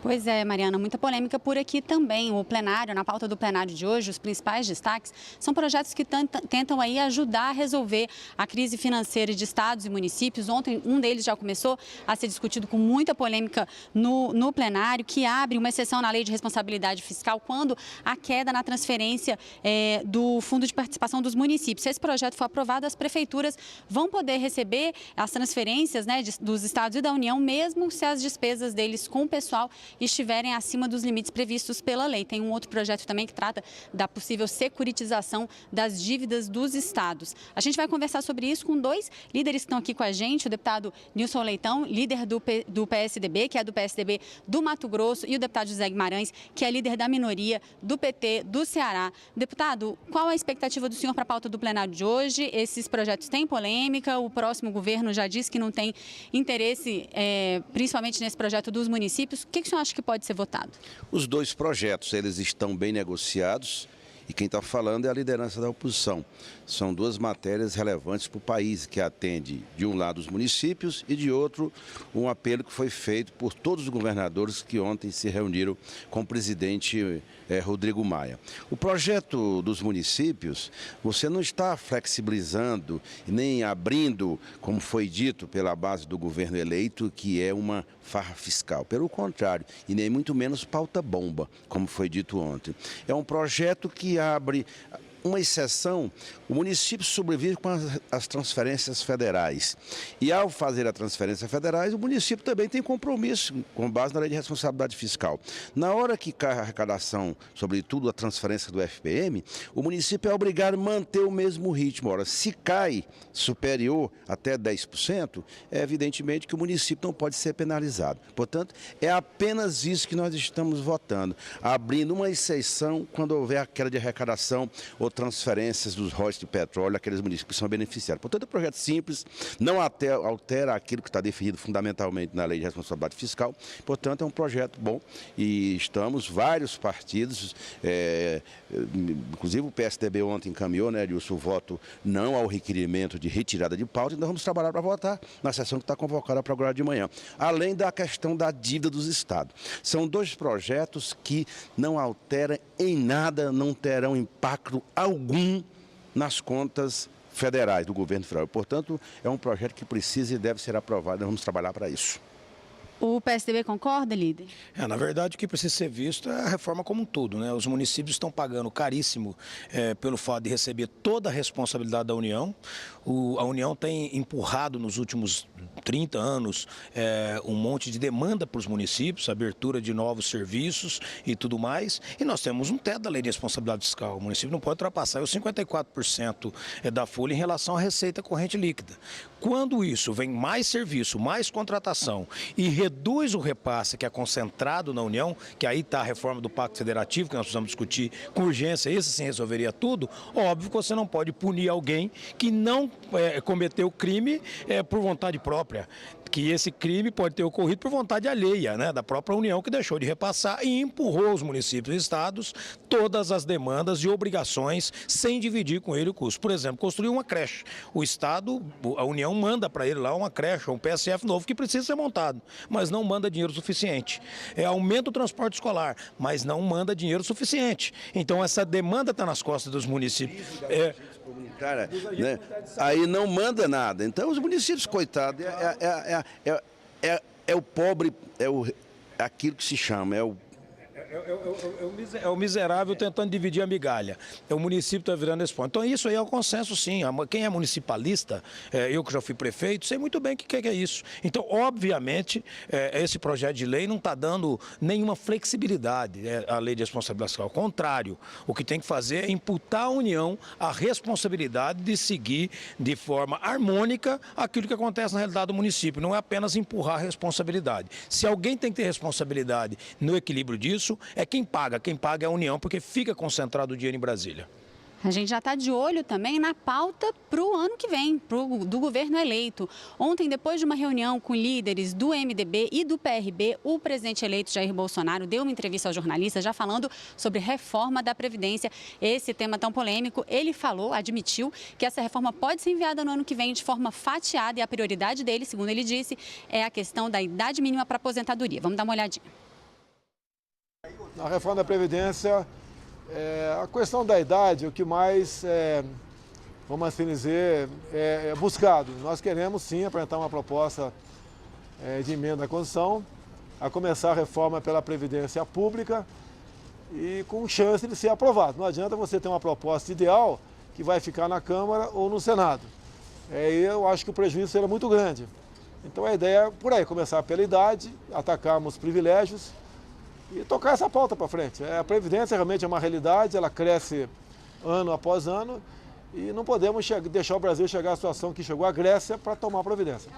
Pois é, Mariana, muita polêmica por aqui também. O plenário, na pauta do plenário de hoje, os principais destaques são projetos que tentam aí ajudar a resolver a crise financeira de estados e municípios. Ontem, um deles já começou a ser discutido com muita polêmica no plenário, que abre uma exceção na lei de responsabilidade fiscal quando há queda na transferência do Fundo de Participação dos municípios. Se esse projeto for aprovado, as prefeituras vão poder receber as transferências, né, dos estados e da União, mesmo se as despesas deles com o pessoal estiverem acima dos limites previstos pela lei. Tem um outro projeto também que trata da possível securitização das dívidas dos estados. A gente vai conversar sobre isso com dois líderes que estão aqui com a gente, o deputado Nilson Leitão, líder do PSDB, que é do PSDB do Mato Grosso, e o deputado José Guimarães, que é líder da minoria do PT do Ceará. Deputado, qual a expectativa do senhor para a pauta do plenário de hoje? Esses projetos têm polêmica, o próximo governo já disse que não tem interesse, principalmente nesse projeto dos municípios. O que o senhor acha que pode ser votado? Os dois projetos, eles estão bem negociados e quem está falando é a liderança da oposição. São duas matérias relevantes para o país, que atende, de um lado, os municípios e, de outro, um apelo que foi feito por todos os governadores que ontem se reuniram com o presidente Rodrigo Maia. O projeto dos municípios, você não está flexibilizando nem abrindo, como foi dito pela base do governo eleito, que é uma farra fiscal. Pelo contrário, e nem muito menos pauta-bomba, como foi dito ontem. É um projeto que abre uma exceção. O município sobrevive com as transferências federais. E ao fazer a transferência federais, o município também tem compromisso com base na lei de responsabilidade fiscal. Na hora que cai a arrecadação, sobretudo a transferência do FPM, o município é obrigado a manter o mesmo ritmo. Ora, se cai superior até 10%, é evidentemente que o município não pode ser penalizado. Portanto, é apenas isso que nós estamos votando, abrindo uma exceção quando houver a queda de arrecadação ou transferências dos royalties de petróleo àqueles municípios que são beneficiados. Portanto, é um projeto simples, não altera aquilo que está definido fundamentalmente na lei de responsabilidade fiscal. Portanto, é um projeto bom e estamos, vários partidos, inclusive o PSDB ontem encaminhou, né, Edilson, o voto não ao requerimento de retirada de pauta, e nós vamos trabalhar para votar na sessão que está convocada para agora de manhã. Além da questão da dívida dos estados. São dois projetos que não alteram em nada, não terão impacto algum nas contas federais do governo federal. Portanto, é um projeto que precisa e deve ser aprovado. Nós vamos trabalhar para isso. O PSDB concorda, líder? Na verdade, o que precisa ser visto é a reforma como um todo, né? Os municípios estão pagando caríssimo pelo fato de receber toda a responsabilidade da União. A União tem empurrado nos últimos 30 anos um monte de demanda para os municípios, abertura de novos serviços e tudo mais. E nós temos um teto da lei de responsabilidade fiscal. O município não pode ultrapassar os 54% da folha em relação à receita corrente líquida. Quando isso vem mais serviço, mais contratação e reduz o repasse que é concentrado na União, que aí está a reforma do Pacto Federativo, que nós precisamos discutir com urgência, esse sim resolveria tudo, óbvio que você não pode punir alguém que não cometeu crime por vontade própria, que esse crime pode ter ocorrido por vontade alheia, né, da própria União, que deixou de repassar e empurrou os municípios e estados todas as demandas e obrigações sem dividir com ele o custo. Por exemplo, construir uma creche. O Estado, a União manda para ele lá uma creche, um PSF novo que precisa ser montado, mas não manda dinheiro suficiente. Aumenta o transporte escolar, mas não manda dinheiro suficiente. Então essa demanda está nas costas dos municípios. Cara, né? Aí não manda nada. Então os municípios, coitados, é o pobre, aquilo que se chama, É o miserável tentando dividir a migalha. O município está virando esse ponto. Então isso aí é o consenso, sim. Quem é municipalista, eu que já fui prefeito, sei muito bem o que é isso. Então, obviamente, esse projeto de lei não está dando nenhuma flexibilidade à lei de responsabilidade fiscal. Ao contrário, o que tem que fazer é imputar à União a responsabilidade de seguir de forma harmônica aquilo que acontece na realidade do município. Não é apenas empurrar a responsabilidade. Se alguém tem que ter responsabilidade no equilíbrio disso, é quem paga é a União, porque fica concentrado o dinheiro em Brasília. A gente já está de olho também na pauta para o ano que vem, do governo eleito. Ontem, depois de uma reunião com líderes do MDB e do PRB, o presidente eleito Jair Bolsonaro deu uma entrevista aos jornalistas já falando sobre reforma da Previdência. Esse tema tão polêmico, ele admitiu que essa reforma pode ser enviada no ano que vem de forma fatiada e a prioridade dele, segundo ele disse, é a questão da idade mínima para aposentadoria. Vamos dar uma olhadinha. na reforma da Previdência, a questão da idade, o que mais, vamos assim dizer, é buscado. Nós queremos sim apresentar uma proposta de emenda à Constituição, a começar a reforma pela Previdência Pública e com chance de ser aprovado. Não adianta você ter uma proposta ideal que vai ficar na Câmara ou no Senado. Eu acho que o prejuízo será muito grande. Então a ideia é por aí, começar pela idade, atacarmos privilégios e tocar essa pauta para frente. A Previdência realmente é uma realidade, ela cresce ano após ano e não podemos deixar o Brasil chegar à situação que chegou a Grécia para tomar providência.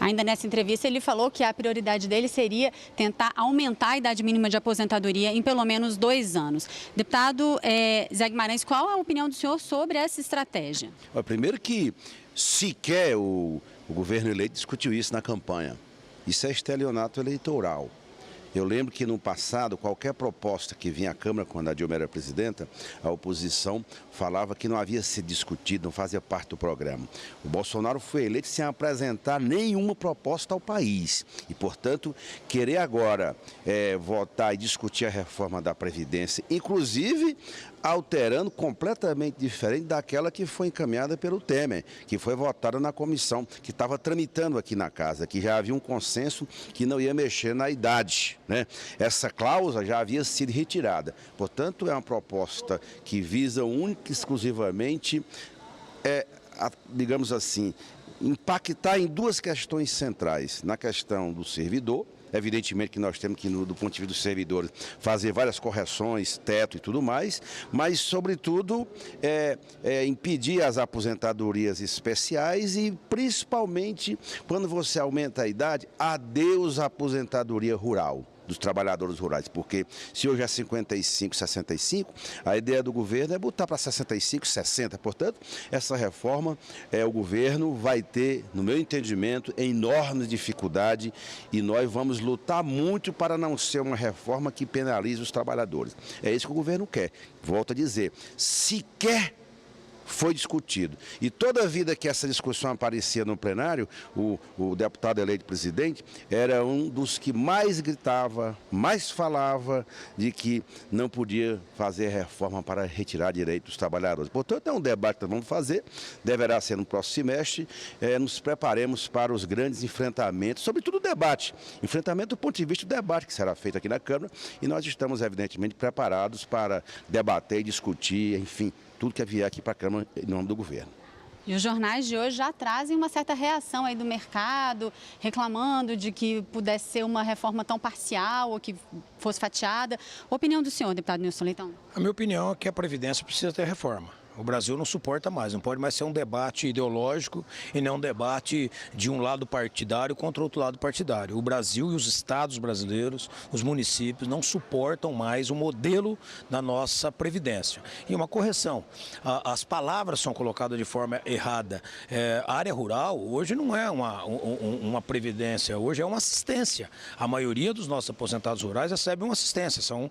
Ainda nessa entrevista, ele falou que a prioridade dele seria tentar aumentar a idade mínima de aposentadoria em pelo menos 2 anos. Deputado Zé Guimarães, qual a opinião do senhor sobre essa estratégia? Primeiro que sequer o governo eleito discutiu isso na campanha. Isso é estelionato eleitoral. Eu lembro que no passado, qualquer proposta que vinha à Câmara, quando a Dilma era presidenta, a oposição falava que não havia sido discutido, não fazia parte do programa. O Bolsonaro foi eleito sem apresentar nenhuma proposta ao país. E, portanto, querer agora votar e discutir a reforma da Previdência, inclusive alterando completamente diferente daquela que foi encaminhada pelo Temer, que foi votada na comissão, que estava tramitando aqui na casa, que já havia um consenso que não ia mexer na idade, né? Essa cláusula já havia sido retirada. Portanto, é uma proposta que visa única e exclusivamente, digamos assim, impactar em 2 questões centrais. Na questão do servidor, evidentemente que nós temos que, do ponto de vista dos servidores, fazer várias correções, teto e tudo mais, mas, sobretudo, impedir as aposentadorias especiais e, principalmente, quando você aumenta a idade, adeus à aposentadoria rural dos trabalhadores rurais, porque se hoje é 55, 65, a ideia do governo é botar para 65, 60. Portanto, essa reforma, o governo vai ter, no meu entendimento, enorme dificuldade e nós vamos lutar muito para não ser uma reforma que penalize os trabalhadores. É isso que o governo quer. Volto a dizer, sequer foi discutido. E toda vida que essa discussão aparecia no plenário, o deputado eleito presidente era um dos que mais gritava, mais falava de que não podia fazer reforma para retirar direitos dos trabalhadores. Portanto, é um debate que nós vamos fazer, deverá ser no próximo semestre, nos preparemos para os grandes enfrentamentos, sobretudo o debate. Enfrentamento do ponto de vista do debate que será feito aqui na Câmara e nós estamos, evidentemente, preparados para debater e discutir, enfim, tudo que vier aqui para a Câmara em nome do governo. E os jornais de hoje já trazem uma certa reação aí do mercado, reclamando de que pudesse ser uma reforma tão parcial ou que fosse fatiada. Opinião do senhor, deputado Nilson Leitão? A minha opinião é que a Previdência precisa ter reforma. O Brasil não suporta mais, não pode mais ser um debate ideológico e nem um debate de um lado partidário contra outro lado partidário. O Brasil e os estados brasileiros, os municípios, não suportam mais o modelo da nossa Previdência. E uma correção, as palavras são colocadas de forma errada. A área rural hoje não é uma Previdência, hoje é uma assistência. A maioria dos nossos aposentados rurais recebem uma assistência, são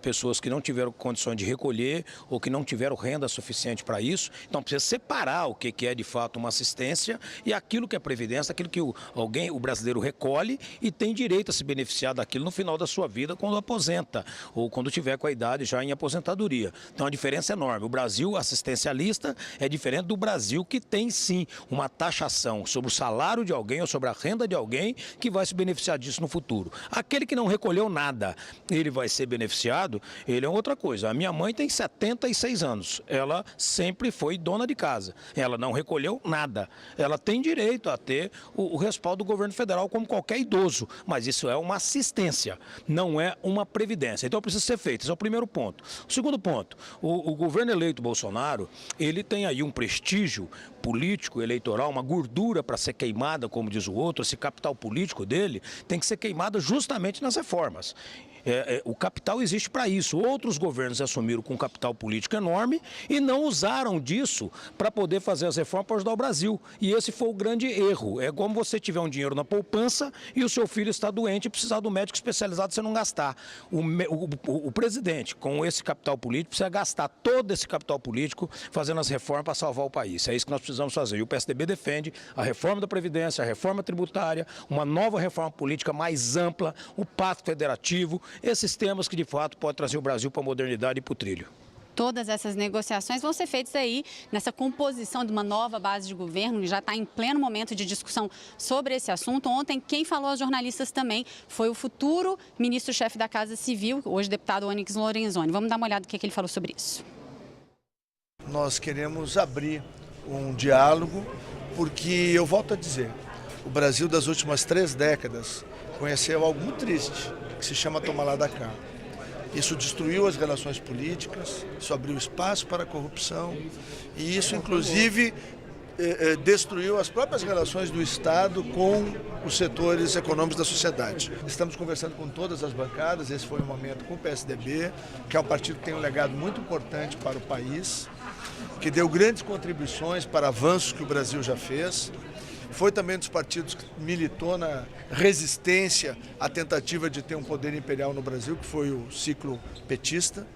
pessoas que não tiveram condições de recolher ou que não tiveram renda suficiente para isso, então precisa separar o que é de fato uma assistência e aquilo que é previdência, aquilo que o brasileiro recolhe e tem direito a se beneficiar daquilo no final da sua vida quando aposenta ou quando tiver com a idade já em aposentadoria. Então a diferença é enorme. O Brasil assistencialista é diferente do Brasil que tem sim uma taxação sobre o salário de alguém ou sobre a renda de alguém que vai se beneficiar disso no futuro. Aquele que não recolheu nada, ele vai ser beneficiado, ele é outra coisa. A minha mãe tem 76 anos. Ela sempre foi dona de casa. Ela não recolheu nada. Ela tem direito a ter o respaldo do governo federal como qualquer idoso. Mas isso é uma assistência, não é uma previdência. Então precisa ser feito. Esse é o primeiro ponto. O segundo ponto, o governo eleito Bolsonaro, ele tem aí um prestígio político, eleitoral, uma gordura para ser queimada, como diz o outro. Esse capital político dele tem que ser queimado justamente nas reformas. O capital existe para isso. Outros governos assumiram com um capital político enorme e não usaram disso para poder fazer as reformas para ajudar o Brasil. E esse foi o grande erro. É como você tiver um dinheiro na poupança e o seu filho está doente e precisar do médico especializado você não gastar. O presidente, com esse capital político, precisa gastar todo esse capital político fazendo as reformas para salvar o país. É isso que nós precisamos. precisamos fazer. E o PSDB defende a reforma da Previdência, a reforma tributária, uma nova reforma política mais ampla, o pacto federativo, esses temas que de fato podem trazer o Brasil para a modernidade e para o trilho. Todas essas negociações vão ser feitas aí nessa composição de uma nova base de governo, que já está em pleno momento de discussão sobre esse assunto. Ontem, quem falou aos jornalistas também foi o futuro ministro-chefe da Casa Civil, hoje deputado Onyx Lorenzoni. Vamos dar uma olhada no que ele falou sobre isso. Nós queremos abrir um diálogo, porque eu volto a dizer, o Brasil das últimas 3 décadas conheceu algo muito triste, que se chama toma lá da cá. Isso destruiu as relações políticas, isso abriu espaço para a corrupção e isso, inclusive, destruiu as próprias relações do Estado com os setores econômicos da sociedade. Estamos conversando com todas as bancadas, esse foi um momento com o PSDB, que é um partido que tem um legado muito importante para o país, que deu grandes contribuições para avanços que o Brasil já fez. Foi também um dos partidos que militou na resistência à tentativa de ter um poder imperial no Brasil, que foi o ciclo petista.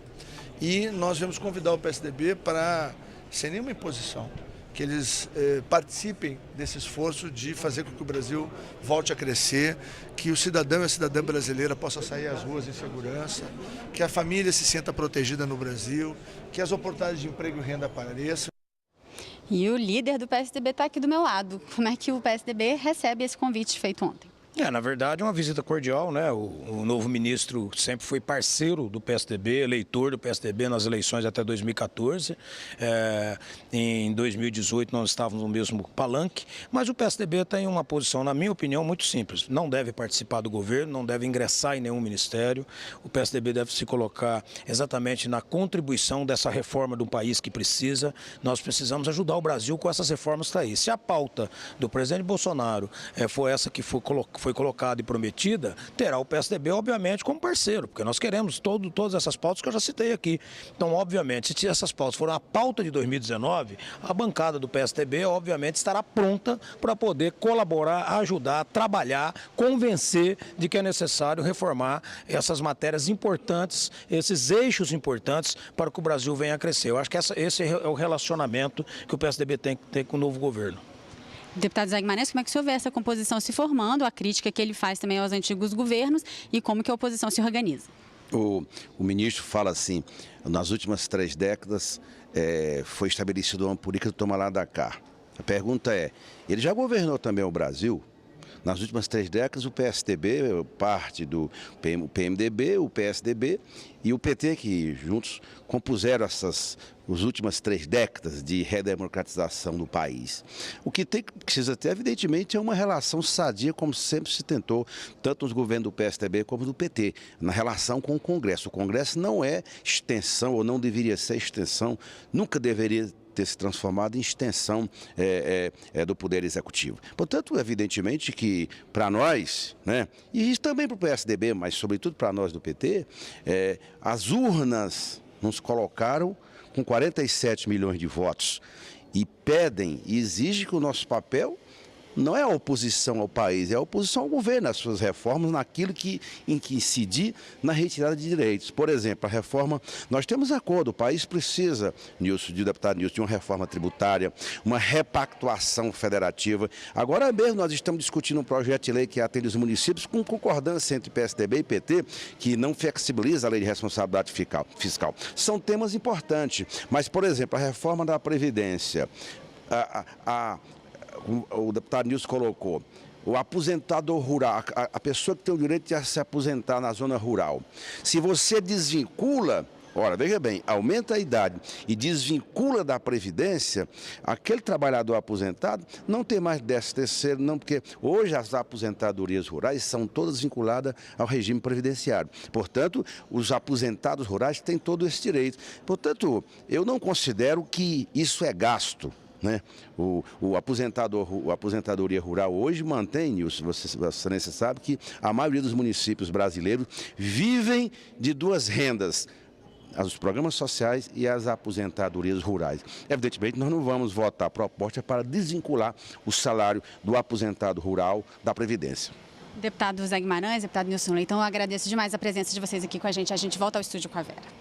E nós vamos convidar o PSDB para, sem nenhuma imposição, que eles participem desse esforço de fazer com que o Brasil volte a crescer, que o cidadão e a cidadã brasileira possam sair às ruas em segurança, que a família se sinta protegida no Brasil, que as oportunidades de emprego e renda apareçam. E o líder do PSDB está aqui do meu lado. Como é que o PSDB recebe esse convite feito ontem? Na verdade, é uma visita cordial, né? O novo ministro sempre foi parceiro do PSDB, eleitor do PSDB nas eleições até 2014. Em 2018 nós estávamos no mesmo palanque, mas o PSDB tem uma posição, na minha opinião, muito simples. Não deve participar do governo, não deve ingressar em nenhum ministério. O PSDB deve se colocar exatamente na contribuição dessa reforma do país que precisa. Nós precisamos ajudar o Brasil com essas reformas que está aí. Se a pauta do presidente Bolsonaro for essa que foi colocada e prometida, terá o PSDB, obviamente, como parceiro, porque nós queremos todas essas pautas que eu já citei aqui. Então, obviamente, se essas pautas forem a pauta de 2019, a bancada do PSDB, obviamente, estará pronta para poder colaborar, ajudar, trabalhar, convencer de que é necessário reformar essas matérias importantes, esses eixos importantes para que o Brasil venha a crescer. Eu acho que esse é o relacionamento que o PSDB tem que ter com o novo governo. Deputado Zé Guimarães, como é que o senhor vê essa composição se formando, a crítica que ele faz também aos antigos governos e como que a oposição se organiza? O ministro fala assim, nas últimas 3 décadas foi estabelecida uma política do toma lá da cá. A pergunta é, ele já governou também o Brasil? Nas últimas 3 décadas, o PSDB, parte do PMDB, o PSDB e o PT, que juntos compuseram as últimas 3 décadas de redemocratização do país. O que precisa ter, evidentemente, é uma relação sadia, como sempre se tentou, tanto nos governos do PSDB como do PT, na relação com o Congresso. O Congresso não é extensão, ou não deveria ser extensão, nunca deveria ter se transformado em extensão do Poder Executivo. Portanto, evidentemente que para nós, né, e também para o PSDB, mas sobretudo para nós do PT, as urnas nos colocaram com 47 milhões de votos e pedem e exigem que o nosso papel não é a oposição ao país, é a oposição ao governo, às suas reformas, naquilo que incidir na retirada de direitos. Por exemplo, a reforma, nós temos acordo, o país precisa, deputado Nilson, de uma reforma tributária, uma repactuação federativa. Agora mesmo nós estamos discutindo um projeto de lei que atende os municípios com concordância entre PSDB e PT, que não flexibiliza a lei de responsabilidade fiscal. São temas importantes, mas, por exemplo, a reforma da Previdência, o deputado Nilson colocou, o aposentado rural, a pessoa que tem o direito de se aposentar na zona rural, se você desvincula, ora, veja bem, aumenta a idade e desvincula da Previdência, aquele trabalhador aposentado não tem mais 13º, não, porque hoje as aposentadorias rurais são todas vinculadas ao regime previdenciário. Portanto, os aposentados rurais têm todo esse direito. Portanto, eu não considero que isso é gasto. Né? A aposentadoria rural hoje mantém, Nilson, você sabe que a maioria dos municípios brasileiros vivem de 2 rendas, os programas sociais e as aposentadorias rurais. Evidentemente, nós não vamos votar a proposta para desvincular o salário do aposentado rural da Previdência. Deputado Zé Guimarães, deputado Nilson Leitão, eu agradeço demais a presença de vocês aqui com a gente. A gente volta ao estúdio com a Vera.